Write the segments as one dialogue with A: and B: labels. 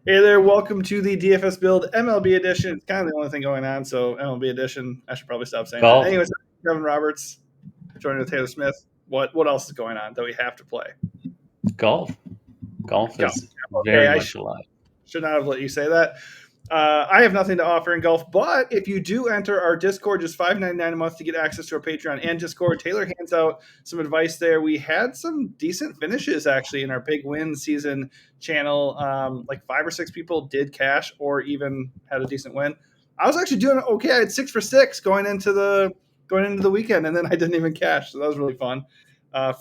A: Hey there, welcome to the DFS Build MLB edition. It's kind of the only thing going on, so MLB edition. I should probably stop saying that.
B: Golf.
A: Anyways, Kevin Roberts joining with Taylor Smith. What else is going on that we have to play?
B: Golf. Golf
A: Golf.
B: is
A: Okay,
B: very
A: I
B: much alive.
A: should not have let you say that. I have nothing to offer in golf, but if you do enter our Discord, just $5.99 a month to get access to our Patreon and Discord. Taylor hands out some advice there. We had some decent finishes actually in our big win season channel. Like 5 or 6 people did cash or even had a decent win. I was actually doing okay. I had 6 for 6 going into the weekend, and then I didn't even cash, so that was really fun.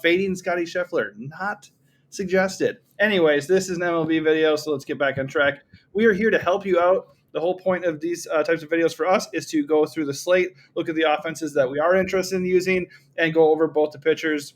A: Fading Scotty Scheffler, not suggested. Anyways, this is an MLB video, so let's get back on track. We are here to help you out. The whole point of these types of videos for us is to go through the slate, look at the offenses that we are interested in using, and go over both the pitchers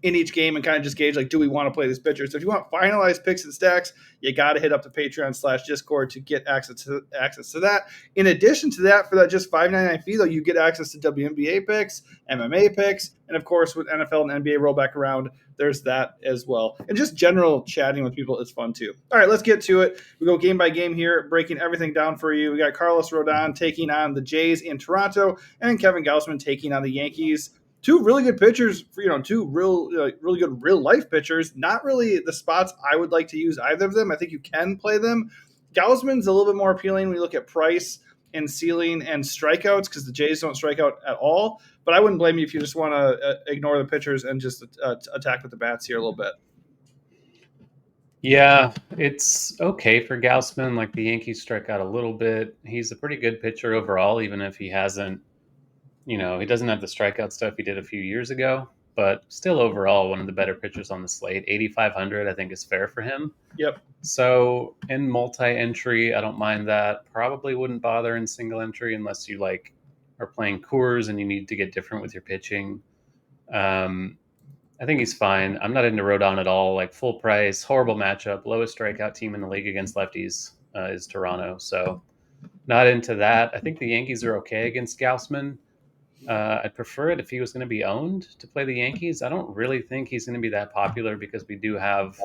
A: in each game and kind of just gauge, like, do we want to play these pitchers? So if you want finalized picks and stacks, you got to hit up the Patreon/Discord to get access to that. In addition to that, for that just $5.99 fee, though, you get access to WNBA picks, MMA picks, and of course, with NFL and NBA roll back around, there's that as well. And just general chatting with people is fun too. All right, let's get to it. We go game by game here, breaking everything down for you. We got Carlos Rodon taking on the Jays in Toronto, and Kevin Gausman taking on the Yankees. Two really good pitchers, two really good real life pitchers. Not really the spots I would like to use either of them. I think you can play them. Gausman's a little bit more appealing when you look at price and ceiling and strikeouts because the Jays don't strike out at all. But I wouldn't blame you if you just want to ignore the pitchers and just attack with the bats here a little bit.
B: Yeah, it's okay for Gausman. Like, the Yankees strike out a little bit. He's a pretty good pitcher overall, even if he hasn't, he doesn't have the strikeout stuff he did a few years ago. But still, overall, one of the better pitchers on the slate. 8,500, I think, is fair for him.
A: Yep.
B: So in multi-entry, I don't mind that. Probably wouldn't bother in single entry unless you are playing Coors and you need to get different with your pitching. I think he's fine. I'm not into Rodon at all. Like, full price, horrible matchup, lowest strikeout team in the league against lefties is Toronto. So not into that. I think the Yankees are okay against Gausman. I'd prefer it if he was going to be owned to play the Yankees. I don't really think he's going to be that popular because we do have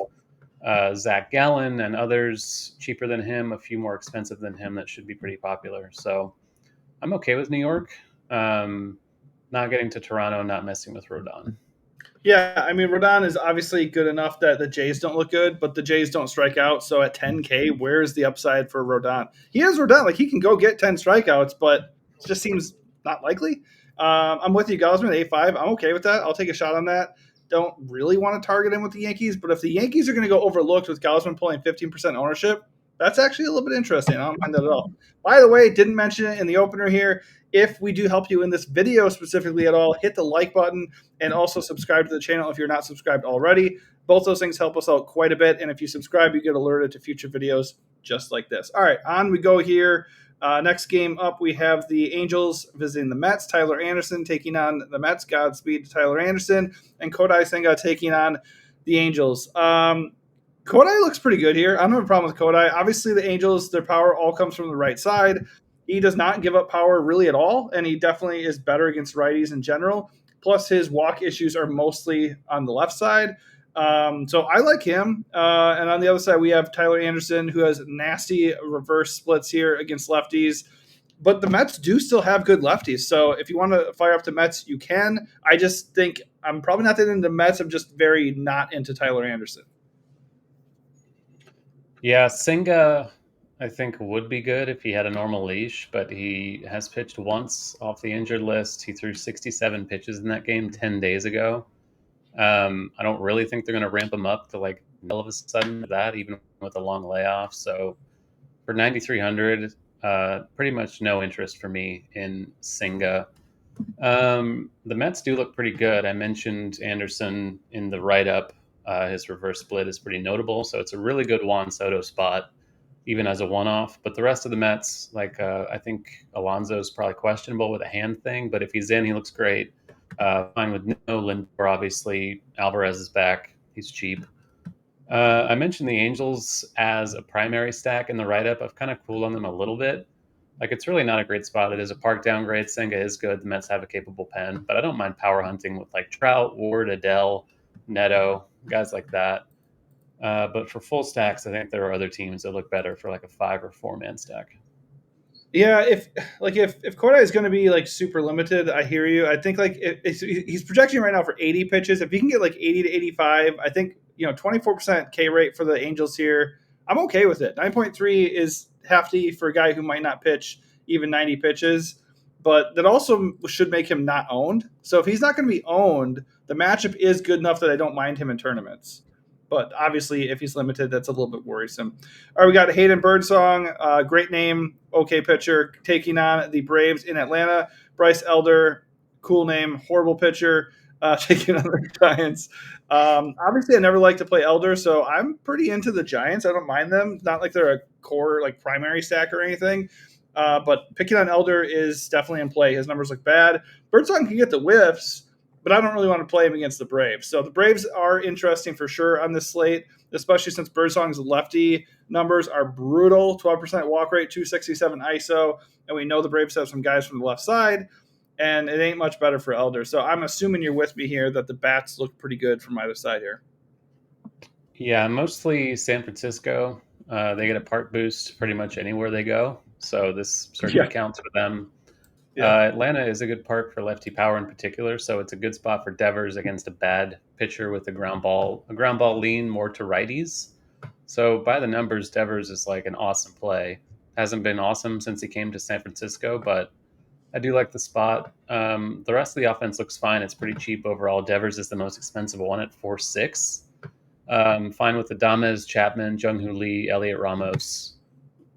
B: Zach Gallen and others cheaper than him, a few more expensive than him that should be pretty popular. So I'm okay with New York. Not getting to Toronto, not messing with Rodon.
A: Yeah, I mean, Rodon is obviously good enough that the Jays don't look good, but the Jays don't strike out. So at 10K, where's the upside for Rodon? He has Rodon. Like, he can go get 10 strikeouts, but it just seems not likely. I'm with you, Gausman, 8.5. I'm okay with that. I'll take a shot on that. Don't really want to target him with the Yankees, but if the Yankees are going to go overlooked with Gausman pulling 15% ownership, that's actually a little bit interesting. I don't mind that at all. By the way, didn't mention it in the opener here. If we do help you in this video specifically at all, hit the like button and also subscribe to the channel if you're not subscribed already. Both those things help us out quite a bit. And if you subscribe, you get alerted to future videos just like this. All right, on we go here. Next game up, we have the Angels visiting the Mets. Tyler Anderson taking on the Mets. Godspeed to Tyler Anderson. And Kodai Senga taking on the Angels. Kodai looks pretty good here. I don't have a problem with Kodai. Obviously, the Angels, their power all comes from the right side. He does not give up power really at all, and he definitely is better against righties in general. Plus, his walk issues are mostly on the left side. So I like him. And on the other side, we have Tyler Anderson, who has nasty reverse splits here against lefties. But the Mets do still have good lefties. So if you want to fire up the Mets, you can. I just think I'm probably not that into Mets. I'm just very not into Tyler Anderson.
B: Yeah, Senga, I think, would be good if he had a normal leash, but he has pitched once off the injured list. He threw 67 pitches in that game 10 days ago. I don't really think they're going to ramp him up to all of a sudden that, even with a long layoff. So for 9,300, pretty much no interest for me in Senga. The Mets do look pretty good. I mentioned Anderson in the write-up. His reverse split is pretty notable, so it's a really good Juan Soto spot, even as a one-off. But the rest of the Mets, I think Alonso's probably questionable with a hand thing, but if he's in, he looks great. Fine with no Lindor, obviously. Alvarez is back. He's cheap. I mentioned the Angels as a primary stack in the write-up. I've kind of cooled on them a little bit. It's really not a great spot. It is a park downgrade. Senga is good. The Mets have a capable pen, but I don't mind power hunting with Trout, Ward, Adele, Neto, guys like that. But for full stacks, I think there are other teams that look better for like a 5 or 4 man stack.
A: Yeah, if Kodai is going to be like super limited, I hear you. I think like he's projecting right now for 80 pitches. If he can get like 80 to 85, I think 24% K rate for the Angels here. I'm okay with it. 9.3 is hefty for a guy who might not pitch even 90 pitches, but that also should make him not owned. So if he's not going to be owned, the matchup is good enough that I don't mind him in tournaments. But obviously, if he's limited, that's a little bit worrisome. All right, we got Hayden Birdsong, great name, okay pitcher, taking on the Braves in Atlanta. Bryce Elder, cool name, horrible pitcher, taking on the Giants. Obviously, I never like to play Elder, so I'm pretty into the Giants. I don't mind them. Not like they're a core, like primary stack or anything. But picking on Elder is definitely in play. His numbers look bad. Birdsong can get the whiffs, but I don't really want to play him against the Braves. So the Braves are interesting for sure on this slate, especially since Birdsong's lefty numbers are brutal. 12% walk rate, 267 ISO, and we know the Braves have some guys from the left side, and it ain't much better for Elder. So I'm assuming you're with me here that the bats look pretty good from either side here.
B: Yeah, mostly San Francisco. They get a park boost pretty much anywhere they go, so this certainly counts for them.
A: Yeah.
B: Atlanta is a good park for lefty power in particular, so it's a good spot for Devers against a bad pitcher with a ground ball lean more to righties. So by the numbers, Devers is like an awesome play. Hasn't been awesome since he came to San Francisco, but I do like the spot. The rest of the offense looks fine. It's pretty cheap overall. Devers is the most expensive one at 4.6. Fine with Adames, Chapman, Jung-Hoo Lee, Elliot Ramos.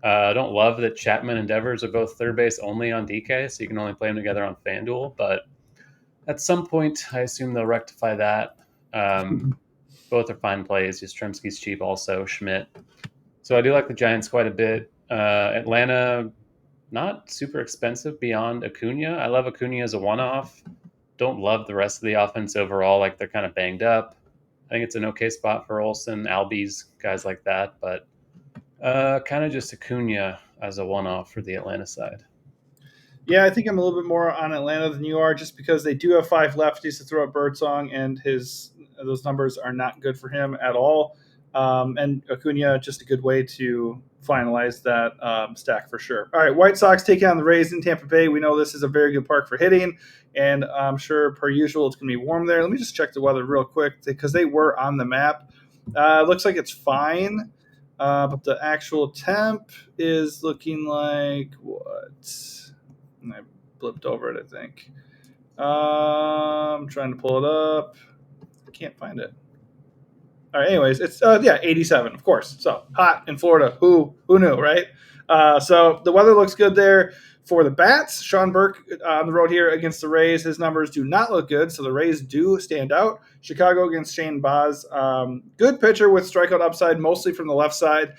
B: I don't love that Chapman and Devers are both third base only on DK, so you can only play them together on FanDuel. But at some point, I assume they'll rectify that. Both are fine plays. Yastrzemski's cheap also, Schmidt. So I do like the Giants quite a bit. Atlanta, not super expensive beyond Acuna. I love Acuna as a one-off. Don't love the rest of the offense overall. Like they're kind of banged up. I think it's an okay spot for Olsen, Albies, guys like that. But kind of just Acuna as a one-off for the Atlanta side.
A: Yeah, I think I'm a little bit more on Atlanta than you are, just because they do have 5 lefties to throw at Birdsong, and those numbers are not good for him at all. And Acuna, just a good way to finalize that stack for sure. All right, White Sox taking on the Rays in Tampa Bay. We know this is a very good park for hitting, and I'm sure per usual it's going to be warm there. Let me just check the weather real quick because they were on the map. Looks like it's fine, but the actual temp is looking like what? And I blipped over it, I think. I'm trying to pull it up. I can't find it. All right, anyways, it's 87, of course. So hot in Florida. Who knew, right? So the weather looks good there for the bats. Sean Burke on the road here against the Rays. His numbers do not look good, so the Rays do stand out. Chicago against Shane Baz. Good pitcher with strikeout upside, mostly from the left side.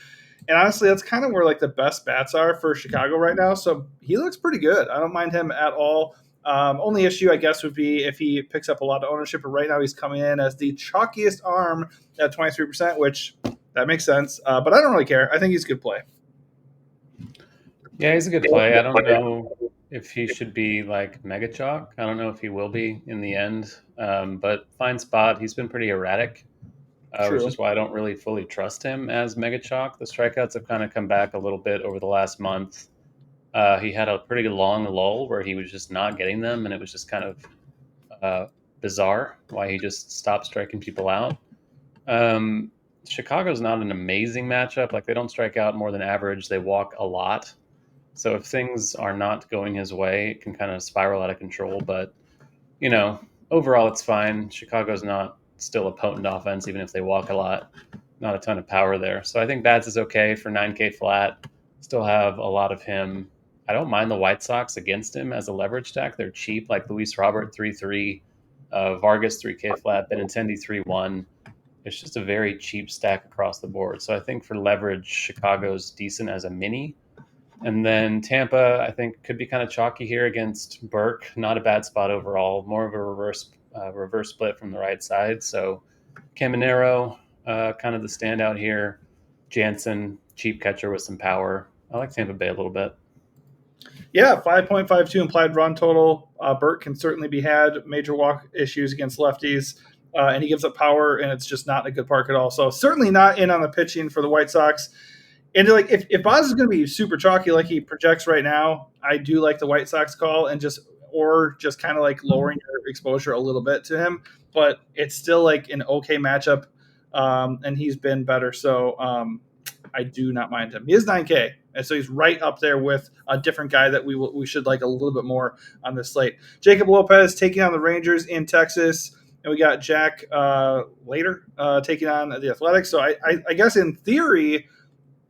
A: And honestly, that's kind of where like the best bats are for Chicago right now. So he looks pretty good. I don't mind him at all. Only issue, I guess, would be if he picks up a lot of ownership. But right now, he's coming in as the chalkiest arm at 23%, which that makes sense. But I don't really care. I think he's a good play.
B: Yeah, he's a good play. I don't know if he should be like mega chalk. I don't know if he will be in the end. But fine spot. He's been pretty erratic. Which is why I don't really fully trust him as mega chalk. The strikeouts have kind of come back a little bit over the last month. He had a pretty long lull where he was just not getting them, and it was just kind of bizarre why he just stopped striking people out. Chicago's not an amazing matchup. Like they don't strike out more than average. They walk a lot. So if things are not going his way, it can kind of spiral out of control. But, overall it's fine. Chicago's not still a potent offense, even if they walk a lot. Not a ton of power there. So I think Bats is okay for 9K flat. Still have a lot of him. I don't mind the White Sox against him as a leverage stack. They're cheap, like Luis Robert 3-3, Vargas 3K flat, Benintendi 3-1. It's just a very cheap stack across the board. So I think for leverage, Chicago's decent as a mini. And then Tampa, I think, could be kind of chalky here against Burke. Not a bad spot overall. More of a reverse split from the right side. So Caminero, kind of the standout here. Jansen, cheap catcher with some power. I like Tampa Bay a little bit.
A: Yeah, 5.52 implied run total. Burke can certainly be had. Major walk issues against lefties. and he gives up power, and it's just not in a good park at all. So certainly not in on the pitching for the White Sox. And like if Boz is going to be super chalky like he projects right now, I do like the White Sox call and just kind of like lowering your exposure a little bit to him. But it's still like an okay matchup, and he's been better. So I do not mind him. He is 9K, and so he's right up there with a different guy that we should like a little bit more on this slate. Jacob Lopez taking on the Rangers in Texas, and we got Jack later taking on the Athletics. So I guess in theory,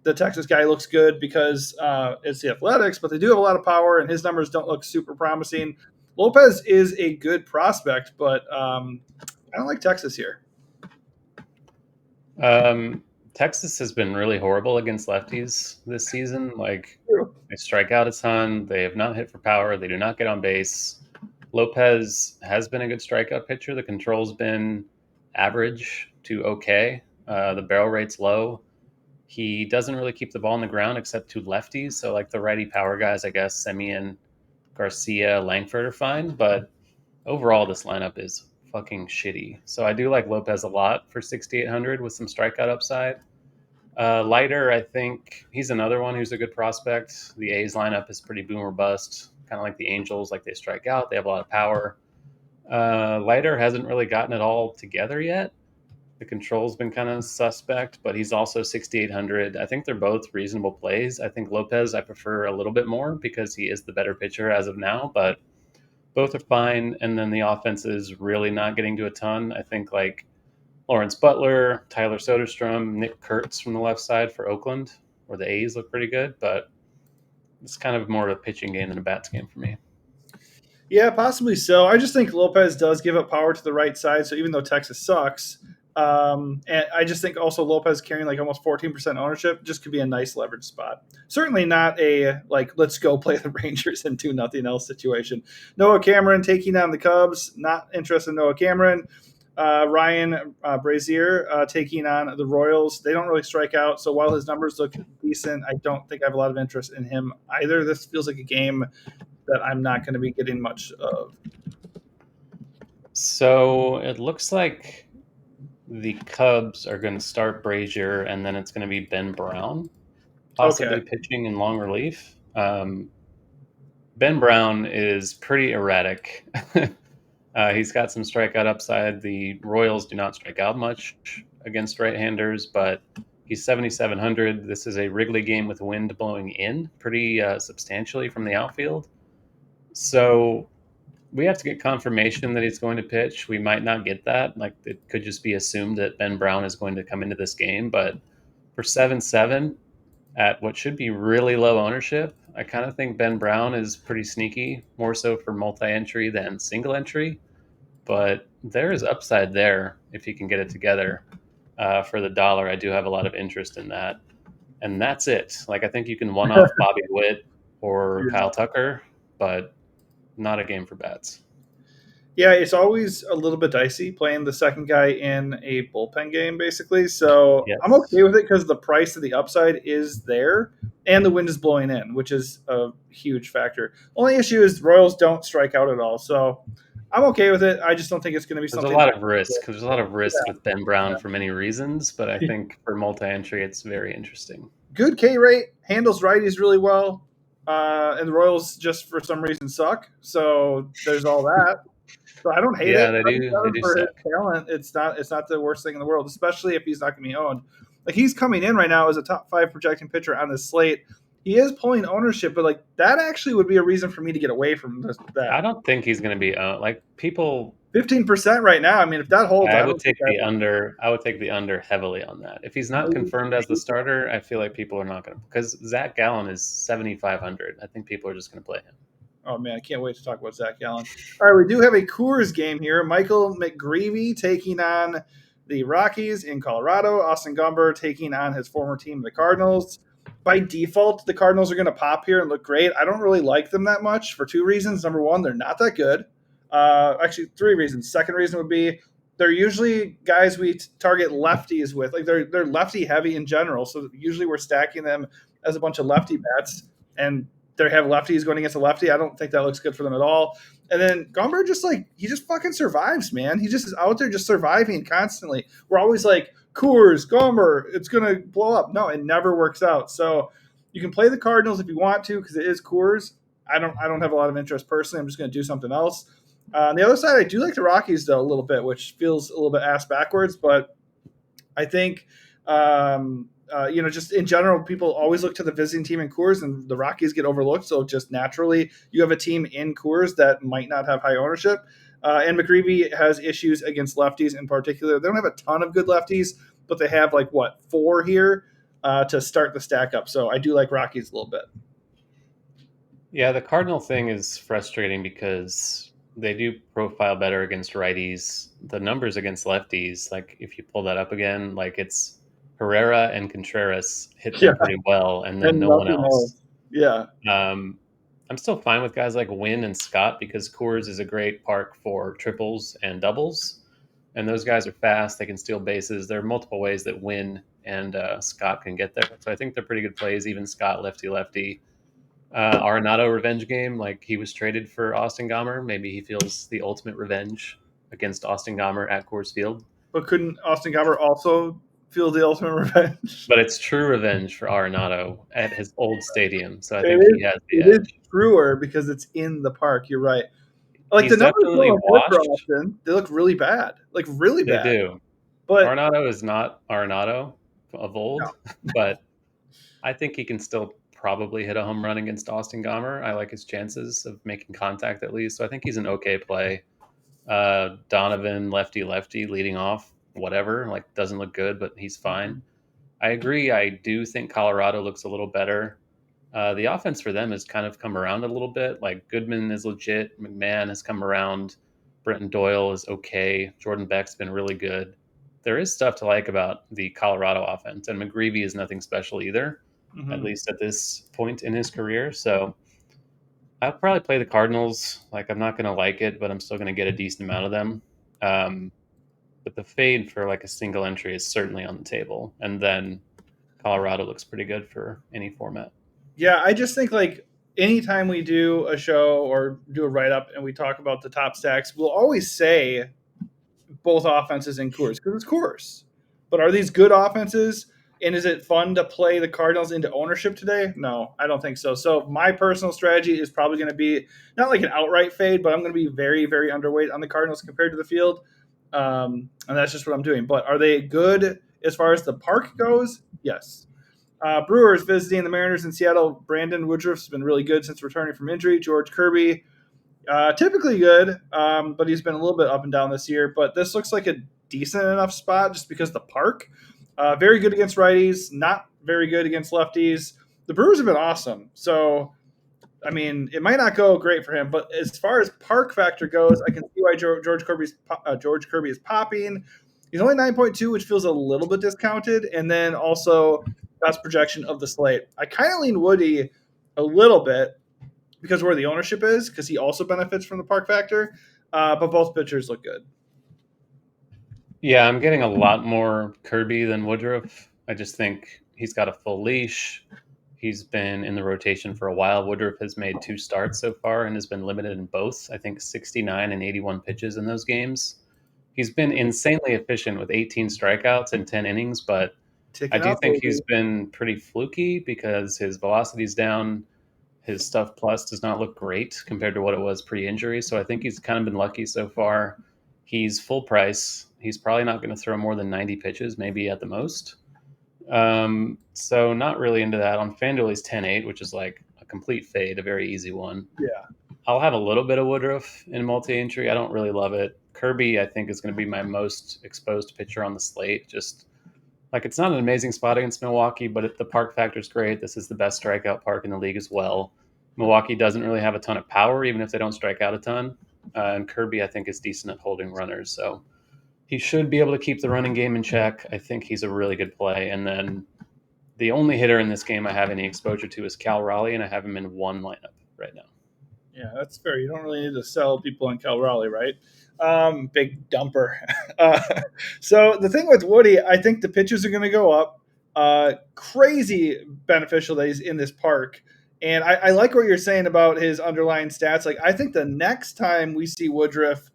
A: the Texas guy looks good because it's the Athletics, but they do have a lot of power, and his numbers don't look super promising. Lopez is a good prospect, but I don't like Texas here.
B: Texas has been really horrible against lefties this season. Like, they strike out a ton. They have not hit for power. They do not get on base. Lopez has been a good strikeout pitcher. The control's been average to okay. The barrel rate's low. He doesn't really keep the ball on the ground except to lefties. So, like, the righty power guys, I guess, Semien, Garcia, Langford are fine. But overall, this lineup is fucking shitty. So I do like Lopez a lot for 6,800 with some strikeout upside. Leiter, I think he's another one who's a good prospect. The A's lineup is pretty boom or bust, kind of like the Angels. Like, they strike out, they have a lot of power. Leiter hasn't really gotten it all together yet. The control's been kind of suspect, but he's also 6,800. I think they're both reasonable plays. I think Lopez I prefer a little bit more because he is the better pitcher as of now, but both are fine. And then the offense is really not getting to a ton. I think like Lawrence Butler, Tyler Soderstrom, Nick Kurtz from the left side for Oakland, or the A's look pretty good, but it's kind of more of a pitching game than a bats game for me.
A: Yeah, possibly so. I just think Lopez does give up power to the right side. So even though Texas sucks, and I just think also Lopez carrying like almost 14% ownership just could be a nice leverage spot. Certainly not a like let's go play the Rangers and do nothing else situation. Noah Cameron taking on the Cubs. Not interested in Noah Cameron. Ryan Brazier taking on the Royals. They don't really strike out. So while his numbers look decent, I don't think I have a lot of interest in him either. This feels like a game that I'm not going to be getting much of.
B: So it looks like the Cubs are going to start Brazier, and then it's going to be Ben Brown, possibly pitching in long relief. Ben Brown is pretty erratic. He's got some strikeout upside. The Royals do not strike out much against right-handers, but he's 7,700. This is a Wrigley game with wind blowing in pretty substantially from the outfield. So we have to get confirmation that he's going to pitch. We might not get that. Like, it could just be assumed that Ben Brown is going to come into this game. But for 7-7 at what should be really low ownership, I kind of think Ben Brown is pretty sneaky, more so for multi-entry than single entry. But there is upside there if he can get it together. For the dollar, I do have a lot of interest in that. And that's it. Like, I think you can one-off Bobby Witt or Kyle Tucker, but not a game for bats.
A: Yeah, it's always a little bit dicey playing the second guy in a bullpen game, basically. So yes. I'm okay with it because the price of the upside is there, and the wind is blowing in, which is a huge factor. Only issue is Royals don't strike out at all, so I'm okay with it. I just don't think it's going to be something.
B: There's a lot of risk because there's a lot of risk with Ben Brown for many reasons, but I think for multi-entry, it's very interesting.
A: Good K rate, handles righties really well, and the Royals just for some reason suck. So there's all that. So I don't hate it.
B: Yeah, they do
A: for
B: suck.
A: His talent, it's not the worst thing in the world, especially if he's not going to be owned. Like, he's coming in right now as a top 5 projecting pitcher on this slate. He is pulling ownership, but like that actually would be a reason for me to get away from that.
B: I don't think he's going to be like people.
A: 15% right now. I mean, if that holds,
B: I would take the under. I would take the under heavily on that. If he's not confirmed as the starter, I feel like people are not going to, because Zach Gallen is 7,500. I think people are just going to play him.
A: Oh, man, I can't wait to talk about Zach Gallen. All right, we do have a Coors game here. Michael McGreevy taking on the Rockies in Colorado. Austin Gumber taking on his former team, the Cardinals. By default, the Cardinals are going to pop here and look great. I don't really like them that much for 2 reasons. Number one, they're not that good. Actually, 3 reasons. Second reason would be they're usually guys we target lefties with. Like, they're lefty heavy in general, so usually we're stacking them as a bunch of lefty bats, and they have lefties going against a lefty. I don't think that looks good for them at all. And then Gomber he just fucking survives, man. He just is out there just surviving constantly. We're always like, Coors, Gomber, it's going to blow up. No, it never works out. So you can play the Cardinals if you want to because it is Coors. I don't have a lot of interest personally. I'm just going to do something else. On the other side, I do like the Rockies, though, a little bit, which feels a little bit ass backwards. But I think, just in general, people always look to the visiting team in Coors, and the Rockies get overlooked. So just naturally, you have a team in Coors that might not have high ownership. And McGreevy has issues against lefties in particular. They don't have a ton of good lefties, but they have 4 here to start the stack up. So I do like Rockies a little bit.
B: Yeah, the Cardinal thing is frustrating because they do profile better against righties. The numbers against lefties, like if you pull that up again, like it's Herrera and Contreras hit
A: Yeah,
B: them pretty well, and then
A: and
B: no one
A: nothing
B: else.
A: else. Yeah.
B: I'm still fine with guys like Wynn and Scott because Coors is a great park for triples and doubles, and those guys are fast. They can steal bases. There are multiple ways that Wynn and Scott can get there, so I think they're pretty good plays. Even Scott, lefty lefty. Arenado revenge game, like he was traded for Austin Gomber. Maybe he feels the ultimate revenge against Austin Gomber at Coors Field.
A: But couldn't Austin Gomber also feel the ultimate revenge?
B: But it's true revenge for Arenado at his old stadium, so I
A: It
B: think he
A: is.
B: has the
A: It is
B: edge.
A: truer because it's in the park. You're right. Like the
B: He's
A: numbers don't
B: definitely
A: look good for
B: washed.
A: Austin. They look really bad. Like really
B: They
A: bad.
B: do.
A: But
B: Arenado is not Arenado of
A: no.
B: old, but I think he can still probably hit a home run against Austin Gomber. I like his chances of making contact at least, so I think he's an okay play. Donovan, lefty lefty, leading off, whatever. Like doesn't look good, but he's fine. I agree. I do think Colorado looks a little better. The offense for them has kind of come around a little bit. Like Goodman is legit. McMahon has come around. Brenton Doyle is okay. Jordan Beck's been really good. There is stuff to like about the Colorado offense, and McGreevy is nothing special either, at
A: Mhm.
B: least at this point in his career. So I'll probably play the Cardinals. Like I'm not going to like it, but I'm still going to get a decent amount of them. Um, but the fade for like a single entry is certainly on the table, and then Colorado looks pretty good for any format.
A: Yeah, I just think anytime we do a show or do a write up and we talk about the top stacks, we'll always say both offenses in Coors because it's Coors. But are these good offenses? And is it fun to play the Cardinals into ownership today? No, I don't think so. So my personal strategy is probably going to be not like an outright fade, but I'm going to be very, very underweight on the Cardinals compared to the field. And that's just what I'm doing. But are they good as far as the park goes? Yes. Brewers visiting the Mariners in Seattle. Brandon Woodruff's been really good since returning from injury. George Kirby, typically good, but he's been a little bit up and down this year. But this looks like a decent enough spot just because the park. Very good against righties, not very good against lefties. The Brewers have been awesome. So, I mean, it might not go great for him, but as far as park factor goes, I can see why George Kirby is popping. He's only 9.2, which feels a little bit discounted. And then also best projection of the slate. I kind of lean Woody a little bit because where the ownership is, because he also benefits from the park factor. But both pitchers look good.
B: Yeah, I'm getting a lot more Kirby than Woodruff. I just think he's got a full leash. He's been in the rotation for a while. Woodruff has made 2 starts so far and has been limited in both. I think 69 and 81 pitches in those games. He's been insanely efficient with 18 strikeouts and 10 innings, but I
A: Ticking
B: do
A: up,
B: think he's
A: baby.
B: been pretty fluky because his velocity's down. His stuff plus does not look great compared to what it was pre-injury. So I think he's kind of been lucky so far. He's full price. He's probably not going to throw more than 90 pitches, maybe at the most. So not really into that. On FanDuel, he's 10-8, which is like a complete fade, a very easy one.
A: Yeah.
B: I'll have a little bit of Woodruff in multi-entry. I don't really love it. Kirby, I think, is going to be my most exposed pitcher on the slate. Just like it's not an amazing spot against Milwaukee, but the park factor is great. This is the best strikeout park in the league as well. Milwaukee doesn't really have a ton of power, even if they don't strike out a ton. And Kirby, I think, is decent at holding runners. So he should be able to keep the running game in check. I think he's a really good play. And then the only hitter in this game I have any exposure to is Cal Raleigh, and I have him in one lineup right now.
A: Yeah, that's fair. You don't really need to sell people on Cal Raleigh, right? Big dumper. So the thing with Woody, I think the pitches are going to go up. Crazy beneficial that he's in this park. And I like what you're saying about his underlying stats. Like, I think the next time we see Woodruff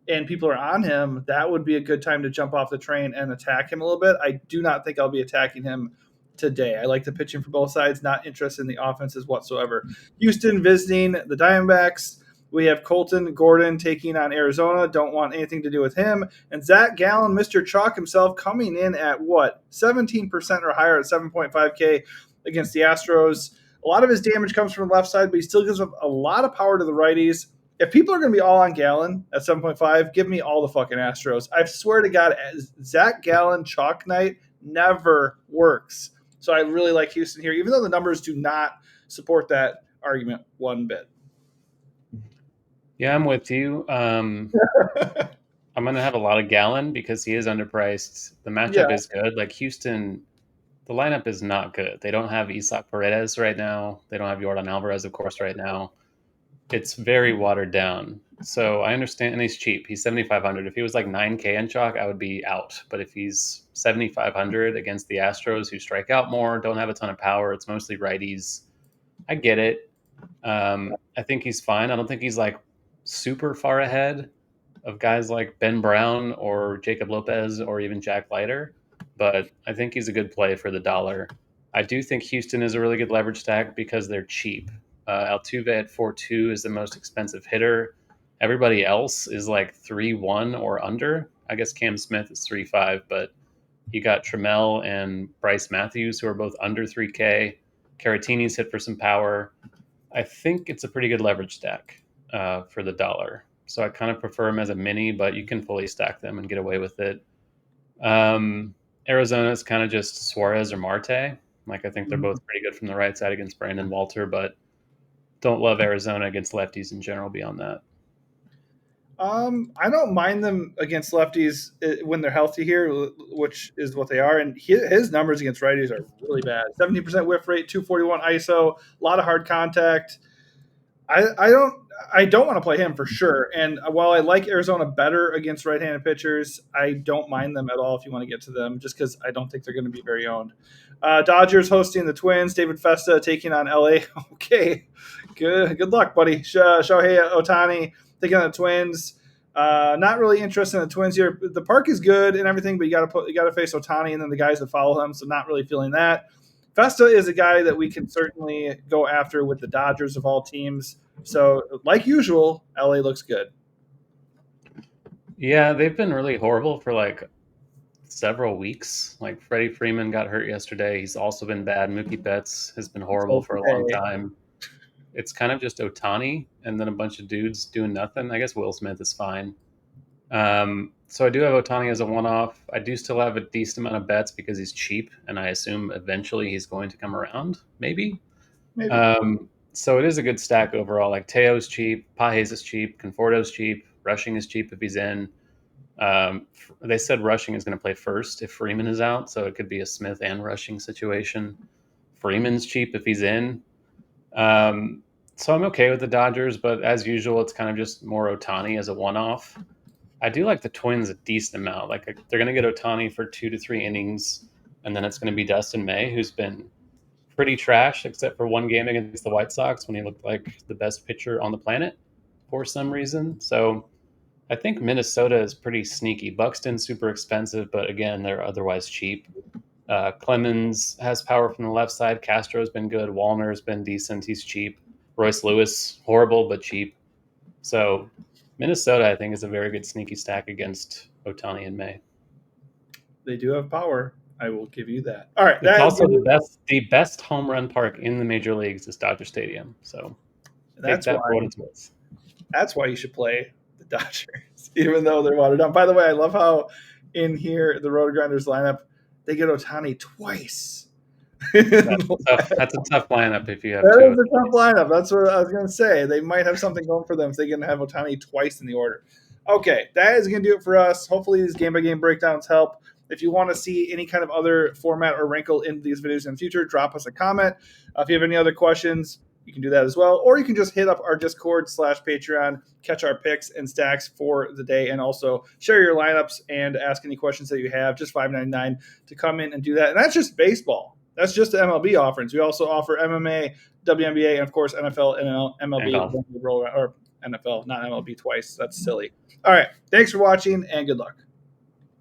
A: and people are on him, that would be a good time to jump off the train and attack him a little bit. I do not think I'll be attacking him today. I like the pitching for both sides, not interested in the offenses whatsoever. Houston visiting the Diamondbacks. We have Colton Gordon taking on Arizona. Don't want anything to do with him. And Zach Gallen, Mr. Chalk himself, coming in at what? 17% or higher at 7.5K against the Astros. A lot of his damage comes from the left side, but he still gives up a lot of power to the righties. If people are going to be all on Gallen at 7.5, give me all the fucking Astros. I swear to God, Zach Gallen chalk night never works. So I really like Houston here, even though the numbers do not support that argument one bit.
B: Yeah, I'm with you. I'm going to have a lot of Gallen because he is underpriced. The matchup is good. Like Houston, the lineup is not good. They don't have Isaac Paredes right now. They don't have Jordan Alvarez, of course, right now. It's very watered down. So I understand, and he's cheap. He's 7,500. If he was like 9K in chalk, I would be out. But if he's 7,500 against the Astros, who strike out more, don't have a ton of power, it's mostly righties. I get it. I think he's fine. I don't think he's like super far ahead of guys like Ben Brown or Jacob Lopez or even Jack Leiter, but I think he's a good play for the dollar. I do think Houston is a really good leverage stack because they're cheap. Altuve at 4.2 is the most expensive hitter. Everybody else is like 3.1 or under. I guess Cam Smith is 3.5, but you got Trammell and Bryce Matthews who are both under 3K. Caratini's hit for some power. I think it's a pretty good leverage stack for the dollar. So I kind of prefer them as a mini, but you can fully stack them and get away with it. Arizona is kind of just Suarez or Marte. Like I think they're both pretty good from the right side against Brandon Walter, but don't love Arizona against lefties in general beyond that.
A: I don't mind them against lefties when they're healthy here, which is what they are. And his numbers against righties are really bad. 70% whiff rate, 241 ISO, a lot of hard contact. I don't want to play him for sure. And while I like Arizona better against right-handed pitchers, I don't mind them at all if you want to get to them, just because I don't think they're going to be very owned. Dodgers hosting the Twins. David Festa taking on LA. Okay, good luck, buddy. Shohei Ohtani taking on the Twins. Not really interested in the Twins here. The park is good and everything, but you got to face Ohtani and then the guys that follow him. So not really feeling that. Festa is a guy that we can certainly go after with the Dodgers of all teams. So, like usual, LA looks good.
B: Yeah, they've been really horrible for like several weeks. Like Freddie Freeman got hurt yesterday. He's also been bad. Mookie Betts has been horrible for a long time. It's kind of just Ohtani and then a bunch of dudes doing nothing. I guess Will Smith is fine. So I do have Ohtani as a one-off. I do still have a decent amount of bets because he's cheap, and I assume eventually he's going to come around. Maybe. So it is a good stack overall. Like Teo's cheap, Pages is cheap, Conforto's cheap, Rushing is cheap if he's in. They said Rushing is going to play first if Freeman is out, so it could be a Smith and Rushing situation. Freeman's cheap if he's in. So I'm okay with the Dodgers, but as usual, it's kind of just more Ohtani as a one-off. I do like the Twins a decent amount. Like they're going to get Ohtani for 2 to 3 innings, and then it's going to be Dustin May, who's been pretty trash except for one game against the White Sox when he looked like the best pitcher on the planet for some reason. So I think Minnesota is pretty sneaky. Buxton's super expensive, but again, they're otherwise cheap. Clemens has power from the left side. Castro's been good. Wallner's been decent. He's cheap. Royce Lewis, horrible, but cheap. So Minnesota, I think, is a very good sneaky stack against Ohtani and May.
A: They do have power. I will give you that. All right.
B: It's also the best home run park in the major leagues is Dodger Stadium. So take that for what it's worth.
A: That's why you should play the Dodgers, even though they're watered down. By the way, I love how in here, the Road Grinders lineup, they get Ohtani twice.
B: That's a tough lineup if you have
A: That is a tough lineup. That's what I was going to say. They might have something going for them if they can have Ohtani twice in the order. Okay, that is going to do it for us. Hopefully these game-by-game breakdowns help. If you want to see any kind of other format or wrinkle in these videos in the future, drop us a comment. If you have any other questions, you can do that as well. Or you can just hit up our Discord/Patreon, catch our picks and stacks for the day, and also share your lineups and ask any questions that you have. Just $5.99 to come in and do that. And that's just baseball. That's just the MLB offerings. We also offer MMA, WNBA, and of course NFL and MLB
B: golf.
A: or NFL, not MLB twice. That's silly. All right. Thanks for watching and good luck.